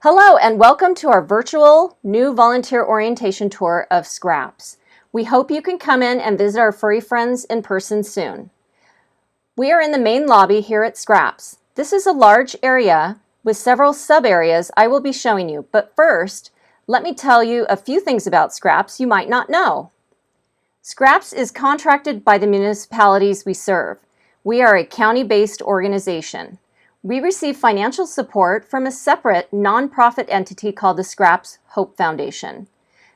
Hello and welcome to our virtual new volunteer orientation tour of SCRAPS. We hope you can come in and visit our furry friends in person soon. We are in the main lobby here at SCRAPS. This is a large area with several sub-areas I will be showing you, but first, let me tell you a few things about SCRAPS you might not know. SCRAPS is contracted by the municipalities we serve. We are a county-based organization. We receive financial support from a separate nonprofit entity called the SCRAPS Hope Foundation.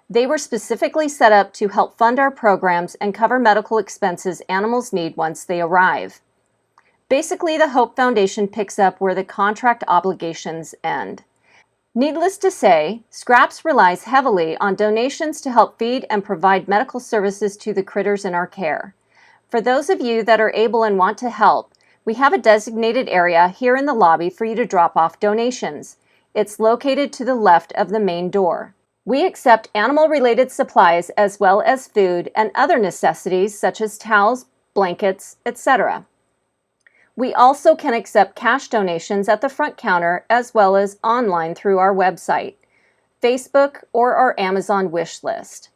They were specifically set up to help fund our programs and cover medical expenses animals need once they arrive. Basically, the Hope Foundation picks up where the contract obligations end. Needless to say, SCRAPS relies heavily on donations to help feed and provide medical services to the critters in our care. For those of you that are able and want to help, we have a designated area here in the lobby for you to drop off donations. It's located to the left of the main door. We accept animal-related supplies as well as food and other necessities such as towels, blankets, etc. We also can accept cash donations at the front counter as well as online through our website, Facebook, or our Amazon wish list.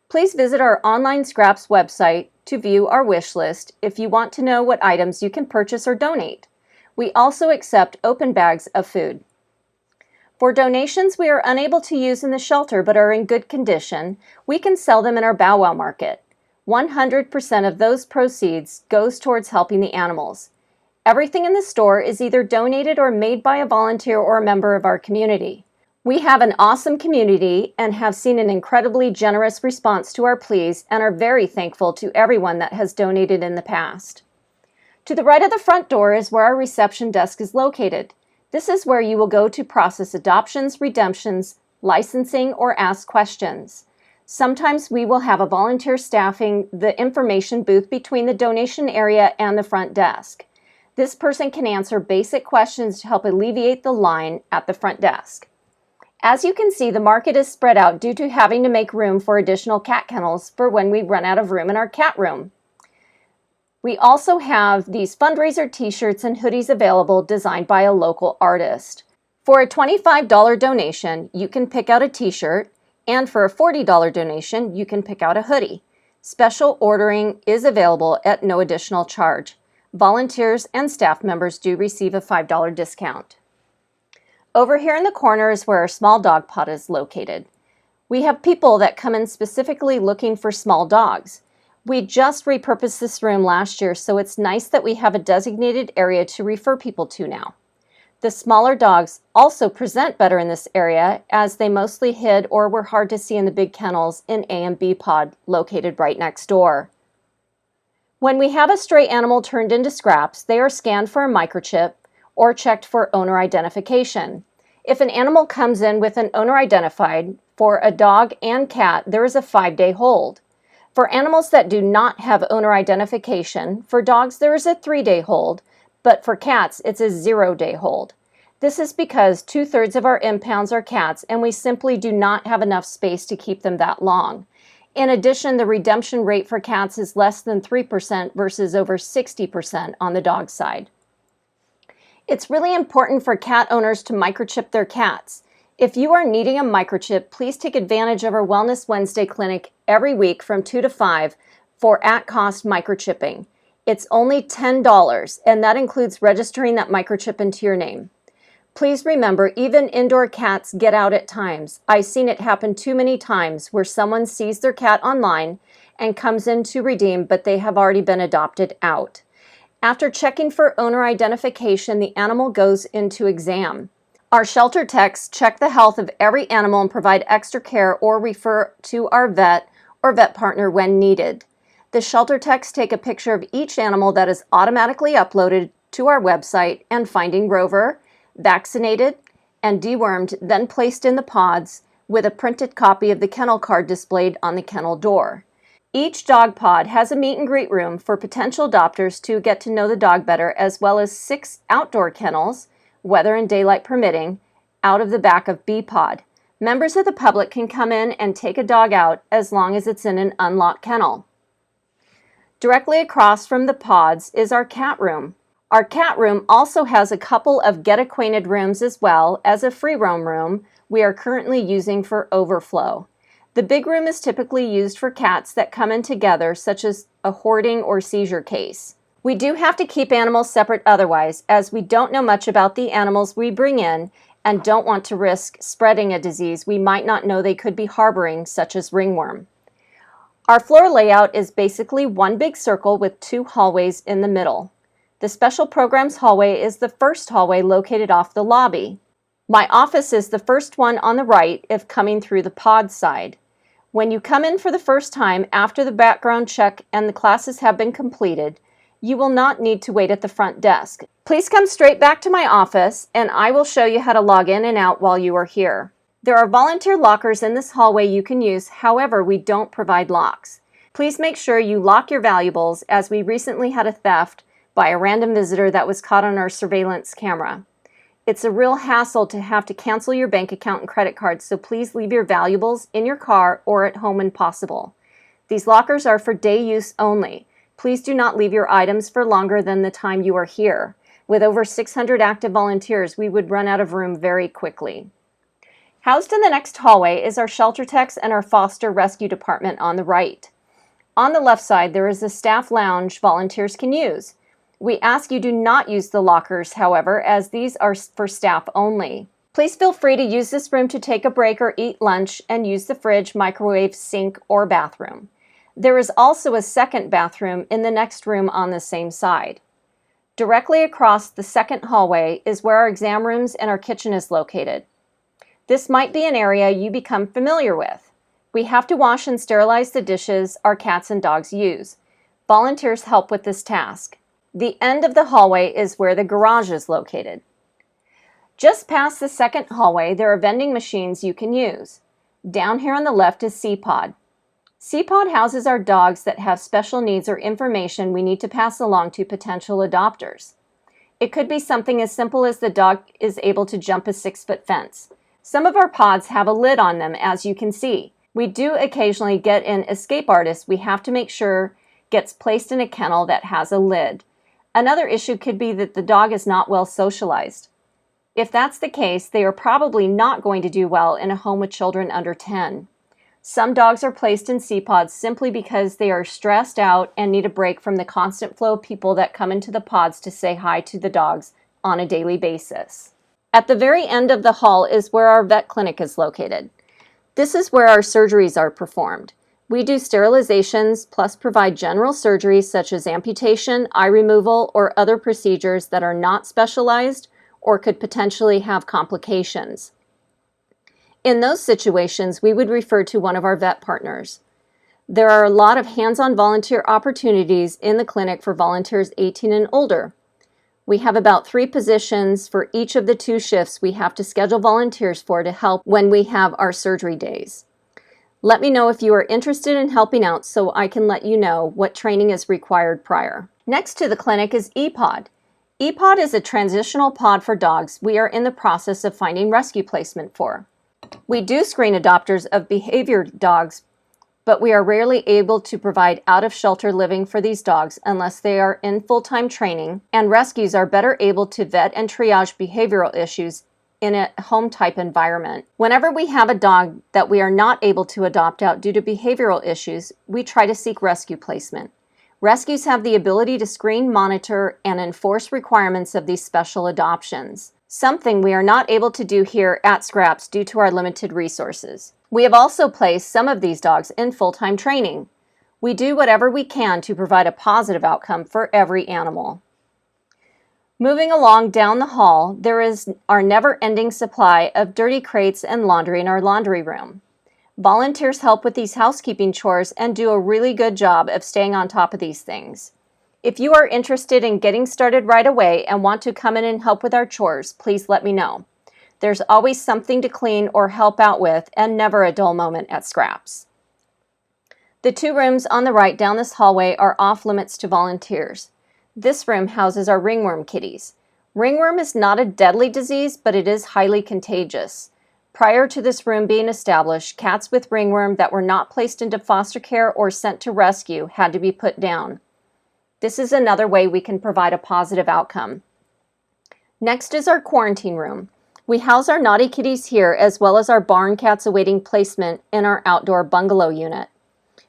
Please visit our online SCRAPS website to view our wish list if you want to know what items you can purchase or donate. We also accept open bags of food. For donations we are unable to use in the shelter but are in good condition, we can sell them in our Bow Wow Market. 100% of those proceeds goes towards helping the animals. Everything in the store is either donated or made by a volunteer or a member of our community. We have an awesome community and have seen an incredibly generous response to our pleas and are very thankful to everyone that has donated in the past. To the right of the front door is where our reception desk is located. This is where you will go to process adoptions, redemptions, licensing, or ask questions. Sometimes we will have a volunteer staffing the information booth between the donation area and the front desk. This person can answer basic questions to help alleviate the line at the front desk. As you can see, the market is spread out due to having to make room for additional cat kennels for when we run out of room in our cat room. We also have these fundraiser t-shirts and hoodies available designed by a local artist. For a $25 donation, you can pick out a t-shirt, and for a $40 donation, you can pick out a hoodie. Special ordering is available at no additional charge. Volunteers and staff members do receive a $5 discount. Over here in the corner is where our small dog pod is located. We have people that come in specifically looking for small dogs. We just repurposed this room last year, so it's nice that we have a designated area to refer people to now. The smaller dogs also present better in this area as they mostly hid or were hard to see in the big kennels in A and B pod located right next door. When we have a stray animal turned into SCRAPS, they are scanned for a microchip or checked for owner identification. If an animal comes in with an owner identified, for a dog and cat, there is a 5-day hold. For animals that do not have owner identification, for dogs there is a 3-day hold, but for cats it's a 0-day hold. This is because 2/3 of our impounds are cats and we simply do not have enough space to keep them that long. In addition, the redemption rate for cats is less than 3% versus over 60% on the dog side. It's really important for cat owners to microchip their cats. If you are needing a microchip, please take advantage of our Wellness Wednesday clinic every week from 2 to 5 for at-cost microchipping. It's only $10, and that includes registering that microchip into your name. Please remember, even indoor cats get out at times. I've seen it happen too many times where someone sees their cat online and comes in to redeem, but they have already been adopted out. After checking for owner identification, the animal goes into exam. Our shelter techs check the health of every animal and provide extra care or refer to our vet or vet partner when needed. The shelter techs take a picture of each animal that is automatically uploaded to our website and finding Rover, vaccinated, and dewormed, then placed in the pods with a printed copy of the kennel card displayed on the kennel door. Each dog pod has a meet and greet room for potential adopters to get to know the dog better, as well as 6 outdoor kennels, weather and daylight permitting, out of the back of B pod. Members of the public can come in and take a dog out as long as it's in an unlocked kennel. Directly across from the pods is our cat room. Our cat room also has a couple of get acquainted rooms as well as a free roam room we are currently using for overflow. The big room is typically used for cats that come in together, such as a hoarding or seizure case. We do have to keep animals separate otherwise, as we don't know much about the animals we bring in and don't want to risk spreading a disease we might not know they could be harboring, such as ringworm. Our floor layout is basically one big circle with 2 hallways in the middle. The Special Programs hallway is the first hallway located off the lobby. My office is the first one on the right if coming through the pod side. When you come in for the first time after the background check and the classes have been completed, you will not need to wait at the front desk. Please come straight back to my office and I will show you how to log in and out while you are here. There are volunteer lockers in this hallway you can use, however, we don't provide locks. Please make sure you lock your valuables, as we recently had a theft by a random visitor that was caught on our surveillance camera. It's a real hassle to have to cancel your bank account and credit cards, so please leave your valuables in your car or at home when possible. These lockers are for day use only. Please do not leave your items for longer than the time you are here. With over 600 active volunteers, we would run out of room very quickly. Housed in the next hallway is our shelter techs and our foster rescue department on the right. On the left side, there is a staff lounge volunteers can use. We ask you do not use the lockers, however, as these are for staff only. Please feel free to use this room to take a break or eat lunch and use the fridge, microwave, sink, or bathroom. There is also a second bathroom in the next room on the same side. Directly across the second hallway is where our exam rooms and our kitchen is located. This might be an area you become familiar with. We have to wash and sterilize the dishes our cats and dogs use. Volunteers help with this task. The end of the hallway is where the garage is located. Just past the second hallway, there are vending machines you can use. Down here on the left is C-Pod. C-Pod houses our dogs that have special needs or information we need to pass along to potential adopters. It could be something as simple as the dog is able to jump a 6-foot fence. Some of our pods have a lid on them, as you can see. We do occasionally get an escape artist we have to make sure gets placed in a kennel that has a lid. Another issue could be that the dog is not well socialized. If that's the case, they are probably not going to do well in a home with children under 10. Some dogs are placed in C-Pods simply because they are stressed out and need a break from the constant flow of people that come into the pods to say hi to the dogs on a daily basis. At the very end of the hall is where our vet clinic is located. This is where our surgeries are performed. We do sterilizations plus provide general surgeries such as amputation, eye removal, or other procedures that are not specialized or could potentially have complications. In those situations, we would refer to one of our vet partners. There are a lot of hands-on volunteer opportunities in the clinic for volunteers 18 and older. We have about 3 positions for each of the 2 shifts we have to schedule volunteers for to help when we have our surgery days. Let me know if you are interested in helping out so I can let you know what training is required prior. Next to the clinic is E-Pod. E-Pod is a transitional pod for dogs we are in the process of finding rescue placement for. We do screen adopters of behavior dogs, but we are rarely able to provide out-of-shelter living for these dogs unless they are in full-time training, and rescues are better able to vet and triage behavioral issues in a home-type environment. Whenever we have a dog that we are not able to adopt out due to behavioral issues, we try to seek rescue placement. Rescues have the ability to screen, monitor, and enforce requirements of these special adoptions, something we are not able to do here at SCRAPS due to our limited resources. We have also placed some of these dogs in full-time training. We do whatever we can to provide a positive outcome for every animal. Moving along down the hall, there is our never-ending supply of dirty crates and laundry in our laundry room. Volunteers help with these housekeeping chores and do a really good job of staying on top of these things. If you are interested in getting started right away and want to come in and help with our chores, please let me know. There's always something to clean or help out with, and never a dull moment at SCRAPS. The 2 rooms on the right down this hallway are off limits to volunteers. This room houses our ringworm kitties. Ringworm is not a deadly disease, but it is highly contagious. Prior to this room being established, cats with ringworm that were not placed into foster care or sent to rescue had to be put down. This is another way we can provide a positive outcome. Next is our quarantine room. We house our naughty kitties here as well as our barn cats awaiting placement in our outdoor bungalow unit.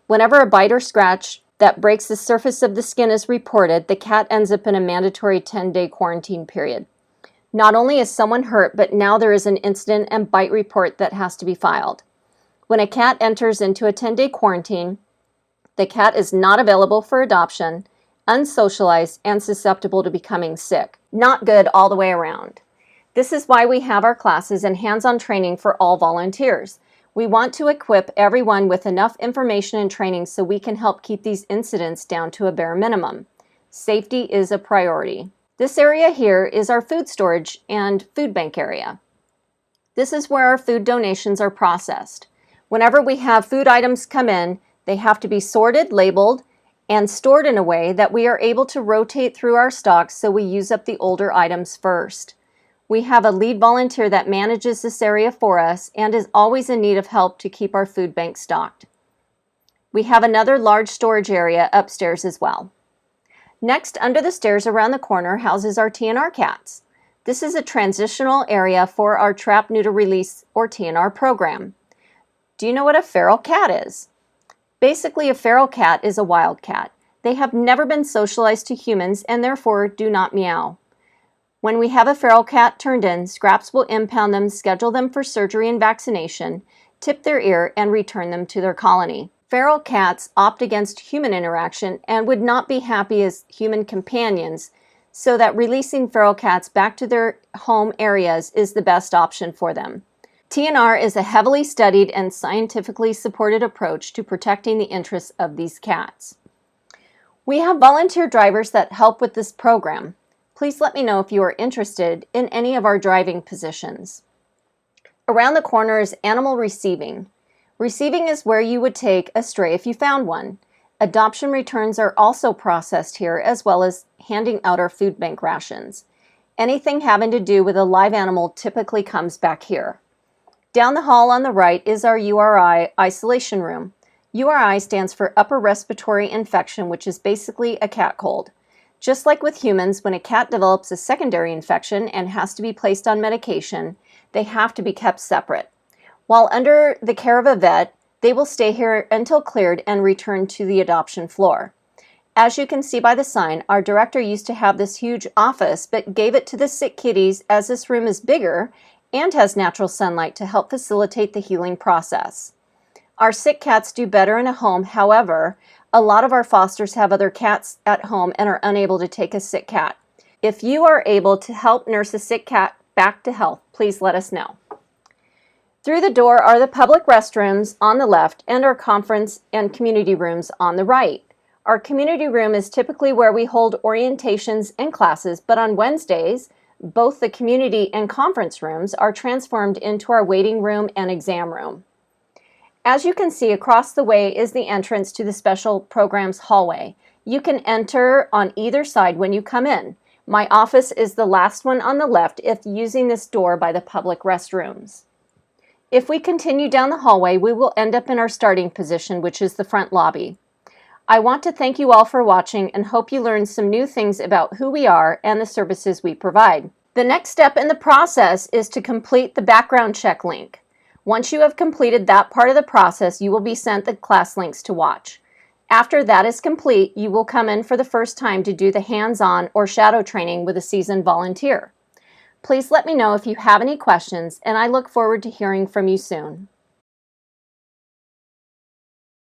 Whenever a bite or scratch that breaks the surface of the skin is reported, the cat ends up in a mandatory 10-day quarantine period. Not only is someone hurt, but now there is an incident and bite report that has to be filed. When a cat enters into a 10-day quarantine, the cat is not available for adoption, unsocialized, and susceptible to becoming sick. Not good all the way around. This is why we have our classes and hands-on training for all volunteers. We want to equip everyone with enough information and training so we can help keep these incidents down to a bare minimum. Safety is a priority. This area here is our food storage and food bank area. This is where our food donations are processed. Whenever we have food items come in, they have to be sorted, labeled, and stored in a way that we are able to rotate through our stocks so we use up the older items first. We have a lead volunteer that manages this area for us and is always in need of help to keep our food bank stocked. We have another large storage area upstairs as well. Next, under the stairs around the corner houses our TNR cats. This is a transitional area for our Trap, Neuter, Release, or TNR program. Do you know what a feral cat is? Basically, a feral cat is a wild cat. They have never been socialized to humans and therefore do not meow. When we have a feral cat turned in, Scraps will impound them, schedule them for surgery and vaccination, tip their ear, and return them to their colony. Feral cats opt against human interaction and would not be happy as human companions, so that releasing feral cats back to their home areas is the best option for them. TNR is a heavily studied and scientifically supported approach to protecting the interests of these cats. We have volunteer drivers that help with this program. Please let me know if you are interested in any of our driving positions. Around the corner is animal receiving. Receiving is where you would take a stray if you found one. Adoption returns are also processed here, as well as handing out our food bank rations. Anything having to do with a live animal typically comes back here. Down the hall on the right is our URI isolation room. URI stands for upper respiratory infection, which is basically a cat cold. Just like with humans, when a cat develops a secondary infection and has to be placed on medication, they have to be kept separate. While under the care of a vet, they will stay here until cleared and return to the adoption floor. As you can see by the sign, our director used to have this huge office, but gave it to the sick kitties as this room is bigger and has natural sunlight to help facilitate the healing process. Our sick cats do better in a home. However, a lot of our fosters have other cats at home and are unable to take a sick cat. If you are able to help nurse a sick cat back to health, please let us know. Through the door are the public restrooms on the left and our conference and community rooms on the right. Our community room is typically where we hold orientations and classes, but on Wednesdays, both the community and conference rooms are transformed into our waiting room and exam room. As you can see, across the way is the entrance to the special programs hallway. You can enter on either side when you come in. My office is the last one on the left if using this door by the public restrooms. If we continue down the hallway, we will end up in our starting position, which is the front lobby. I want to thank you all for watching and hope you learned some new things about who we are and the services we provide. The next step in the process is to complete the background check link. Once you have completed that part of the process, you will be sent the class links to watch. After that is complete, you will come in for the first time to do the hands-on or shadow training with a seasoned volunteer. Please let me know if you have any questions, and I look forward to hearing from you soon.